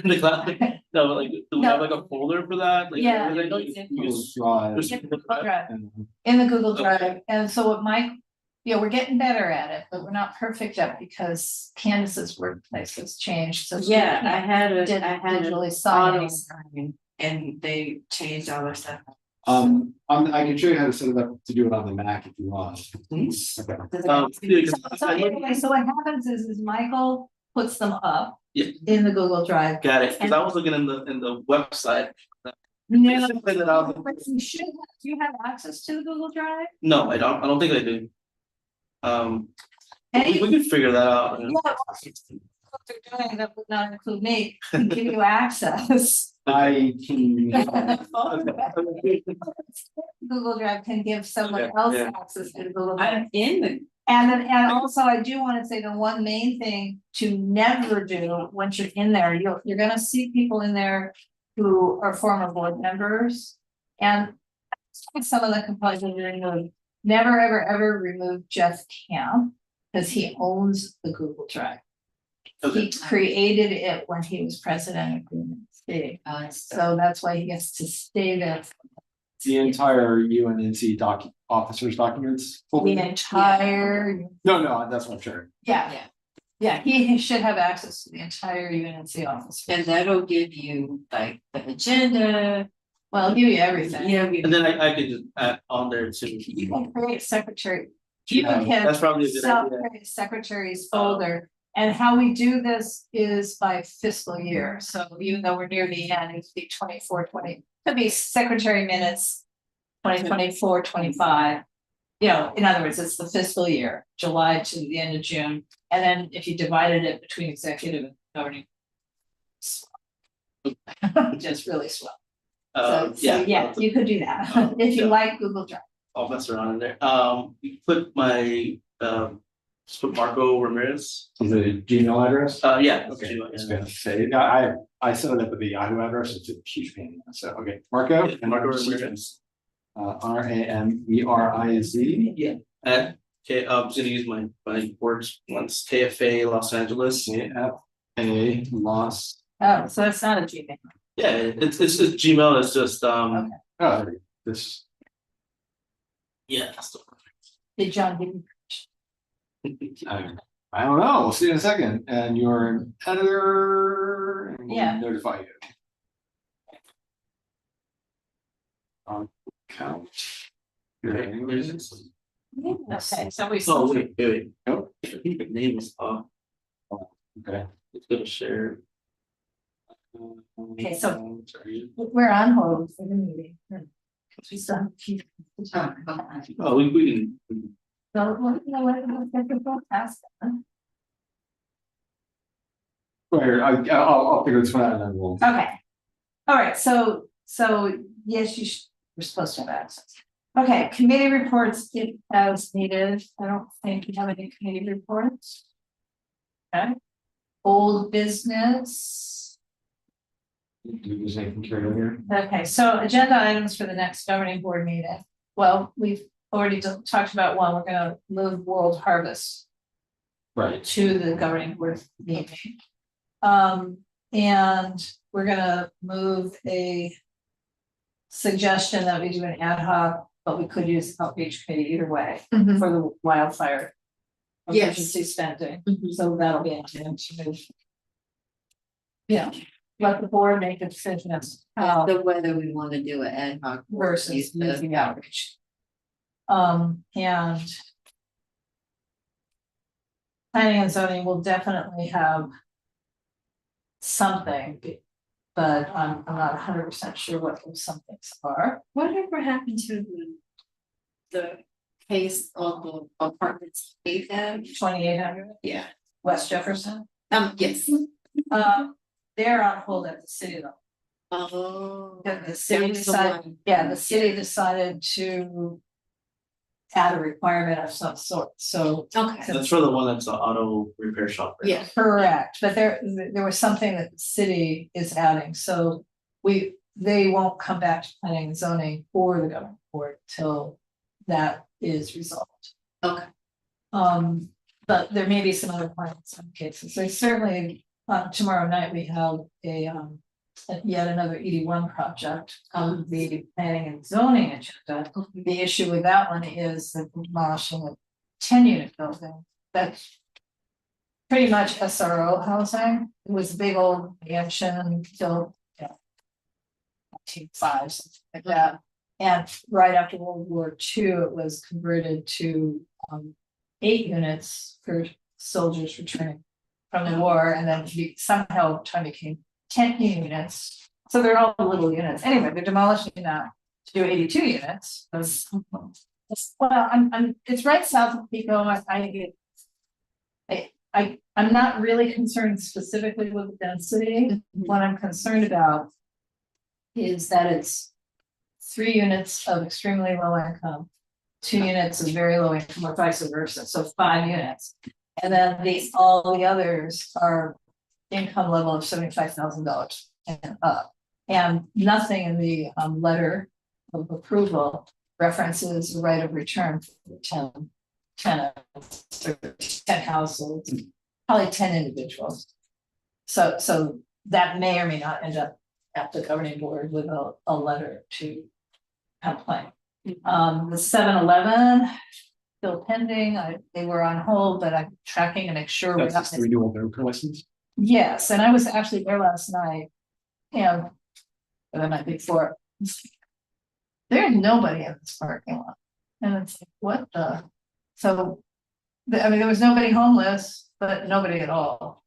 in the class? No, like do we have like a folder for that? Like, Yeah, I know you use there's- in the Google Drive. And so what Mike, we're getting better at it, but we're not perfect yet because Candace's workplace has changed. So Yeah, I had a digitally auto signing. sign and they changed all their stuff. I can show you how to set it up to do it on the Mac if you want. Okay. So anyway, so what happens is Michael puts them up Yeah. in the Google Drive. Got it, because I was looking in the website. No, Should print it out. but you should, do you have access to the Google Drive? No, I don't think I do. Any- We could figure that out. Yeah, what they're doing that would not include me, can give you access. I can. Google Drive can give someone Okay, else yeah. access to the Google Drive. I'm in the. And also I do want to say the one main thing to never do once you're in there, you're gonna see people in there who are former board members. And some of the components are removed. Never, ever, ever remove Jeff Camp, because he owns the Google Drive. He created it when he was president of UNNC, so that's why he gets to stay there. The entire UNNC officers documents. The entire, No, that's what I'm sure. yeah, he should have access to the entire UNNC office. And that'll give you like the agenda. Well, give you everything. Yeah. And then I could just add on there too. You can create secretary. You can That's probably a good idea. self-create secretary's folder. And how we do this is by fiscal year. So even though we're near the end, it'd be 24-20, could be secretary minutes, 2024-25. You know, in other words, it's the fiscal year, July to the end of June. And then if you divided it between executive and governing. Just really slow. So yeah, you could do that if you like Google Drive. I'll mess around in there. You put my just put Marco Ramirez. The Gmail address? Yeah. Okay, I was gonna say, I set it up with the Yahoo address, it's a huge pain, so, okay, Marco? Yeah, Marco Ramirez. Rameriz. Yeah. Okay, I'm just gonna use my words once. KFA Los Angeles. KFA Los. Oh, so it's not a Gmail. Yeah, it's Gmail. It's just Okay. Oh, this. yeah. That's the Did John give you? I don't know, we'll see in a second, and you're an editor. And we'll Yeah. Notify you. Count. Okay, so we. Oh wait. Nope. I think the name is off. Okay. It's gonna share. Okay, so- We're on hold for the meeting. Because we still have a few. Oh, we can. So, well, you know what, we'll get the full task done. Where, I'll figure this one out and then we'll. Okay. All right, so yes, we're supposed to have access. Okay, committee reports if as needed. I don't think we have any committee reports. Okay. Old business. Do this anything carry over here? Okay, so agenda items for the next governing board meeting. Well, we've already talked about one. We're gonna move World Harvest Right. to the governing board meeting. And we're gonna move a suggestion that we do an ad hoc, but we could use outreach committee either way for the wildfire Yes. emergency spending. Mhm. So that'll be an item to move. Yeah, let the board make a decision as to how So whether we want to do an ad hoc versus use the- using outreach. And planning and zoning will definitely have something, but I'm not 100% sure what those somethings are. Whatever happened to the case of the apartments they have? 2800 Yeah. West Jefferson. Yes. They're on hold at the city level. Oh. The city that was the decided, one. yeah, the city decided to add a requirement of some sort, so. Okay. That's for the one that's an auto repair shop. Right? Yeah. Correct, but there was something that the city is adding, so they won't come back to planning and zoning for the governing board till that is resolved. Okay. But there may be some other plans in some cases, so certainly, tomorrow night we have yet another ED1 project on the planning and zoning agenda. The issue with that one is the demolishing of 10-unit building, that's pretty much SRO housing. It was a big old mansion built, 1905, something like that. And right after World War II, it was converted to 8 units for soldiers returning from the war, and then somehow time became 10 units. So they're all little units. Anyway, they're demolishing that to do 82 units. Well, it's right south of Pico. I'm not really concerned specifically with the density. What I'm concerned about is that it's 3 units of extremely low income, 2 units of very low income, or vice versa, so 5 units. And then all the others are income level of $75,000 and up. And nothing in the letter of approval references the right of return for the 10 tenants, or 10 households, probably 10 individuals. So that may or may not end up at the governing board with a letter to complain. The 7-Eleven still pending. They were on hold, but I'm tracking to make sure we're That's not. just the renewal of their liquor license. Yes, and I was actually there last night, and the night before. There's nobody in this parking lot, and it's like, what the? So, I mean, there was nobody homeless, but nobody at all,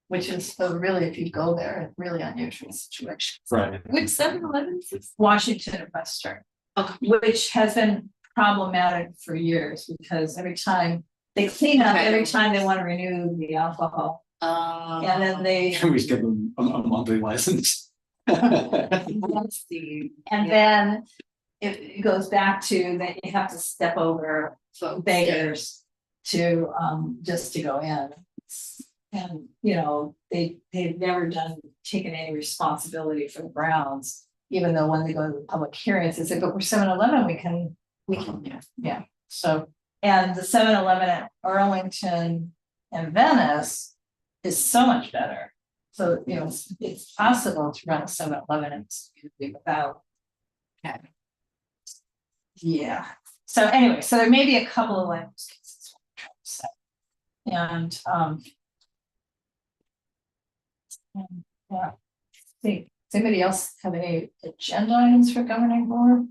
which is really, if you go there, a really unusual situation. Right. Which 7-Eleven is? Washington and Western, Okay. which has been problematic for years because every time they clean up, Okay. every time they want to renew the alcohol, and then they. Can we just give them a monthly license? Let's see. And then it goes back to that you have to step over beggars to just to go in. And you know, they've never taken any responsibility for the grounds, even though when they go to the public hearings, they say, but we're 7-Eleven, we can, yeah. So, and the 7-Eleven at Arlington and Venice is so much better. So, you know, it's possible to run a 7-Eleven in this community without. Okay. Yeah, so anyway, so there may be a couple of language cases. And yeah, does anybody else have any agenda items for governing board?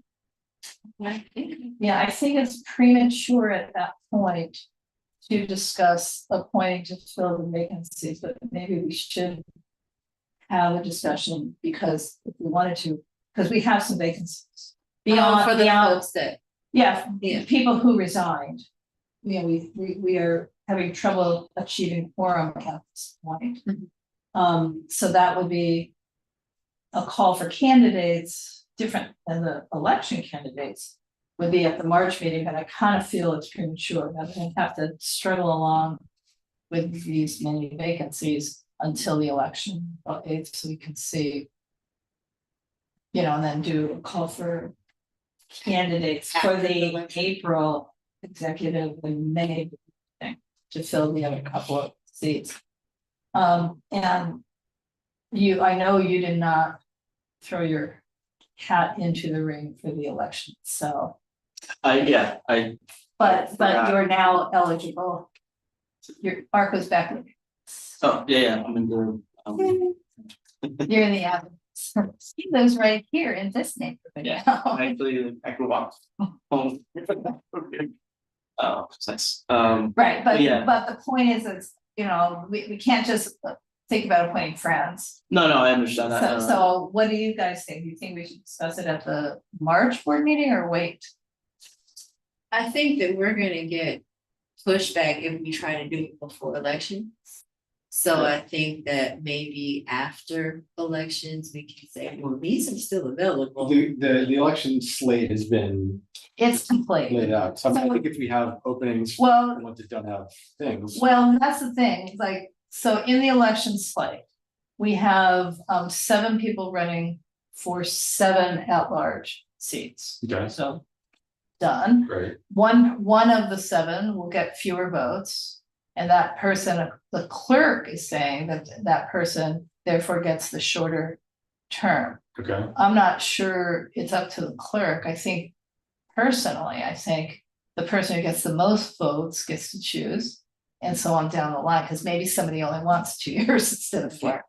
Yeah, I think it's premature at that point to discuss appointing to fill the vacancies, but maybe we should have a discussion because if we wanted to, because we have some vacancies. For the beyond, folks that. yeah, Yeah. people who resigned. You know, we are having trouble achieving quorum at this point. So that would be a call for candidates, different than the election candidates, would be at the March meeting, but I kind of feel it's premature, that we have to struggle along with these many vacancies until the election, so we can see. You know, and then do a call for candidates for the April executive and May thing to fill the other couple of seats. And I know you did not throw your hat into the ring for the election, so. But you're now eligible. Your ARC was back. Oh, yeah, I'm in the, You're in the avenue. He lives right here in this neighborhood Yeah. now. actually, I grew up home. Oh, nice, Right, but Yeah. the point is, you know, we can't just think about appointing friends. no, I understand that. So what do you guys think? Do you think we should discuss it at the March board meeting or wait? I think that we're gonna get pushback if we try to do it before elections. So I think that maybe after elections, we can say, well, these are still available. The election slate has been It's complete. laid out, so I think if we have openings. Well, The ones that don't have things. that's the thing, like, so in the election slate, we have 7 people running for 7 at-large seats. Okay. So done. Right. One of the 7 will get fewer votes. And that person, the clerk is saying that person therefore gets the shorter term. Okay. I'm not sure it's up to the clerk. I think personally, the person who gets the most votes gets to choose. And so on down the line, because maybe somebody only wants 2 years instead of 4.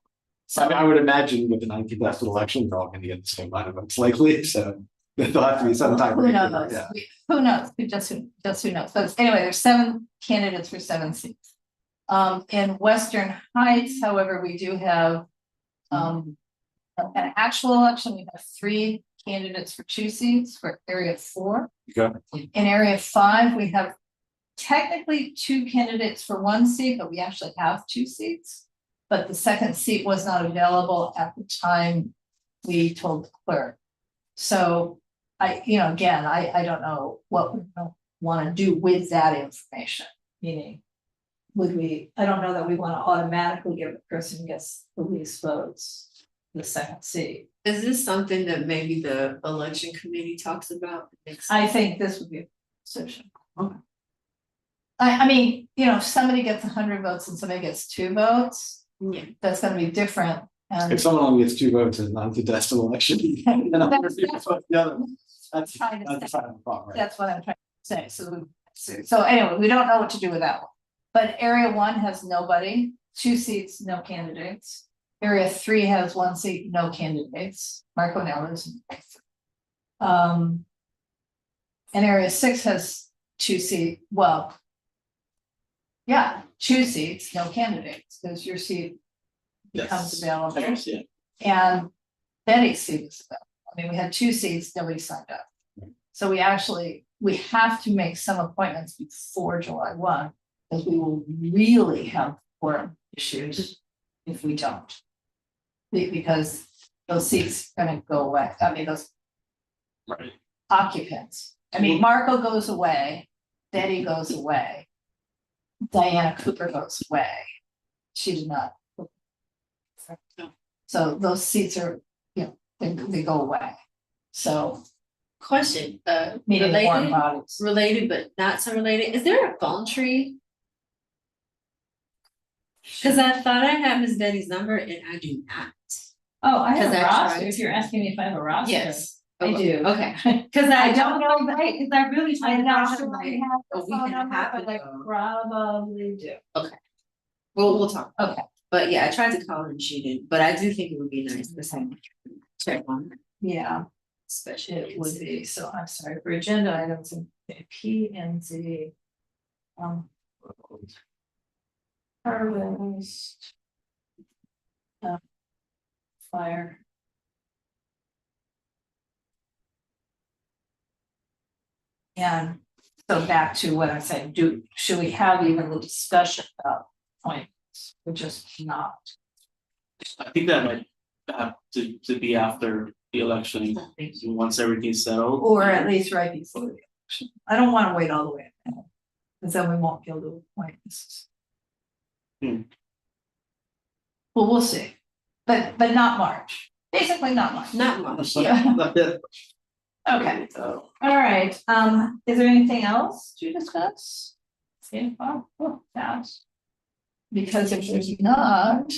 So I mean, I would imagine with the 19th after the election, they're all gonna get the same amount of votes likely, so there'll have to be some type of. Who knows? Yeah. Who knows? Who knows? But anyway, there's 7 candidates for 7 seats. In Western Heights, however, we do have an actual election. We have 3 candidates for 2 seats for area 4. Okay. In area 5, we have technically 2 candidates for 1 seat, but we actually have 2 seats. But the second seat was not available at the time we told the clerk. So I don't know what we want to do with that information, meaning I don't know that we want to automatically give the person who gets the least votes the second seat. Is this something that maybe the election committee talks about? I think this would be a position. I mean, you know, if somebody gets 100 votes and somebody gets 2 votes, Yeah. that's gonna be different. And If someone only gets 2 votes and not the desk election. then I'm That's- gonna vote the other one. That's Trying to a final thought, right? that's what I'm trying to say, so anyway, we don't know what to do with that one. But area 1 has nobody, 2 seats, no candidates. Area 3 has 1 seat, no candidates, Marco Nellis. And area 6 has 2 seats, well. Yeah, 2 seats, no candidates, because your seat becomes Yes. available. Yes, yeah. And Betty's seat is available. I mean, we had 2 seats, nobody signed up. So we have to make some appointments before July 1, because we will really have quorum issues if we don't. Because those seats are gonna go away, I mean, those Right. occupants. I mean, Marco goes away, Betty goes away. Diana Cooper goes away. She did not. So those seats are, you know, they go away. So Question, meeting warm related, bodies. related but not so related, is there a phone tree? Cause I thought I had Miss Betty's number and I do not. Oh, I have 'Cause a I roster, tried if you're to. asking me if I have a roster. Yes. I do. Okay, cause I I don't don't know, know, right, cause I really tried I'm to not talk sure to I my, have a the week phone and a number, half but I ago. probably do. We'll talk. Okay, But yeah, I tried to call her and she didn't, but I do think it would be nice to have check on her, yeah, especially. it would be, so I'm sorry, for agenda items and P and Z. Harvest. Fire. And so back to what I said, should we have even the discussion about points, or just not? I think that might have to be after the election, once everything's settled. Or at least right before the election. I don't wanna wait all the way now, because then we won't be able to appoint this. Hmm. Well, we'll see, but not March, basically not March. Not much, Yeah. Okay, all right, is there anything else to discuss? Yeah, oh, fast. Because if there's not,